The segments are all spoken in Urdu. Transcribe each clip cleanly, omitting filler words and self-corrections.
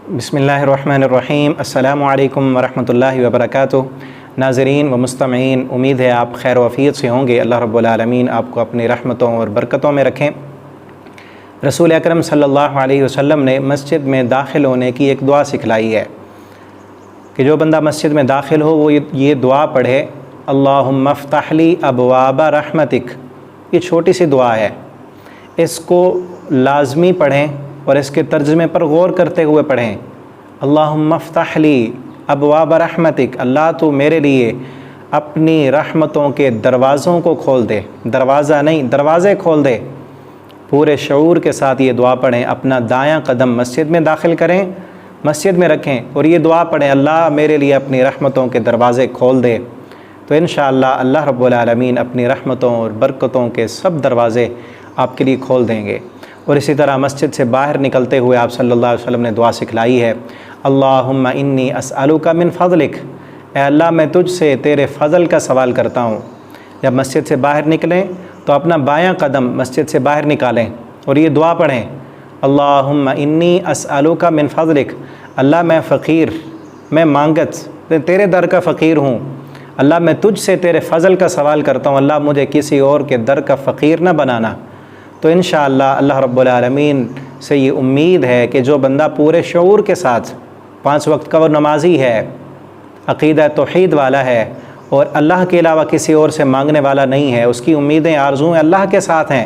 بسم اللہ الرحمن الرحیم۔ السلام علیکم ورحمۃ اللہ وبرکاتہ۔ ناظرین و مستمعین، امید ہے آپ خیر و عافیت سے ہوں گے۔ اللہ رب العالمین آپ کو اپنی رحمتوں اور برکتوں میں رکھیں۔ رسول اکرم صلی اللہ علیہ وسلم نے مسجد میں داخل ہونے کی ایک دعا سکھلائی ہے کہ جو بندہ مسجد میں داخل ہو وہ یہ دعا پڑھے، اللہم افتح لی ابواب رحمتک۔ یہ چھوٹی سی دعا ہے، اس کو لازمی پڑھیں اور اس کے ترجمے پر غور کرتے ہوئے پڑھیں۔ اللہم افتح لی ابواب رحمتک، اللہ تو میرے لیے اپنی رحمتوں کے دروازوں کو کھول دے، دروازہ نہیں دروازے کھول دے۔ پورے شعور کے ساتھ یہ دعا پڑھیں، اپنا دایاں قدم مسجد میں داخل کریں، مسجد میں رکھیں اور یہ دعا پڑھیں، اللہ میرے لیے اپنی رحمتوں کے دروازے کھول دے، تو انشاءاللہ اللہ رب العالمین اپنی رحمتوں اور برکتوں کے سب دروازے آپ کے لیے کھول دیں گے۔ اور اسی طرح مسجد سے باہر نکلتے ہوئے آپ صلی اللہ علیہ وسلم نے دعا سکھلائی ہے، اللہم انی اسألک من فضلک، اے اللہ میں تجھ سے تیرے فضل کا سوال کرتا ہوں۔ جب مسجد سے باہر نکلیں تو اپنا بایاں قدم مسجد سے باہر نکالیں اور یہ دعا پڑھیں، اللہم انی اسألک من فضلک، اللہ میں فقیر، میں مانگت تیرے در کا فقیر ہوں، اللہ میں تجھ سے تیرے فضل کا سوال کرتا ہوں، اللہ مجھے کسی اور کے در کا فقیر نہ بنانا۔ تو انشاءاللہ اللہ رب العالمین سے یہ امید ہے کہ جو بندہ پورے شعور کے ساتھ 5 وقت کا وہ نمازی ہے، عقیدہ توحید والا ہے اور اللہ کے علاوہ کسی اور سے مانگنے والا نہیں ہے، اس کی امیدیں آرزویں اللہ کے ساتھ ہیں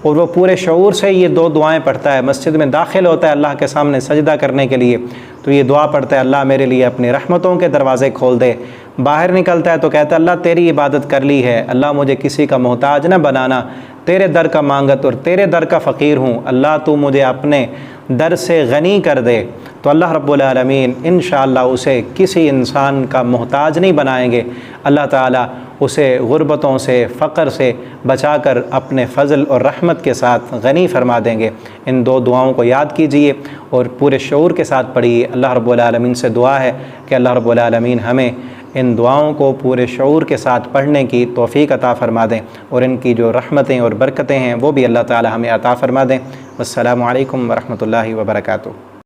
اور وہ پورے شعور سے یہ 2 دعائیں پڑھتا ہے، مسجد میں داخل ہوتا ہے اللہ کے سامنے سجدہ کرنے کے لیے تو یہ دعا پڑھتا ہے، اللہ میرے لیے اپنی رحمتوں کے دروازے کھول دے۔ باہر نکلتا ہے تو کہتا ہے، اللہ تیری عبادت کر لی ہے، اللہ مجھے کسی کا محتاج نہ بنانا، تیرے در کا مانگت اور تیرے در کا فقیر ہوں، اللہ تو مجھے اپنے در سے غنی کر دے، تو اللہ رب العالمین انشاءاللہ اسے کسی انسان کا محتاج نہیں بنائیں گے، اللہ تعالیٰ اسے غربتوں سے فقر سے بچا کر اپنے فضل اور رحمت کے ساتھ غنی فرما دیں گے۔ ان 2 دعاؤں کو یاد کیجئے اور پورے شعور کے ساتھ پڑھیے۔ اللہ رب العالمین سے دعا ہے کہ اللہ رب العالمین ہمیں ان دعاؤں کو پورے شعور کے ساتھ پڑھنے کی توفیق عطا فرما دیں اور ان کی جو رحمتیں اور برکتیں ہیں وہ بھی اللہ تعالی ہمیں عطا فرما دیں۔ والسلام علیکم ورحمۃ اللہ وبرکاتہ۔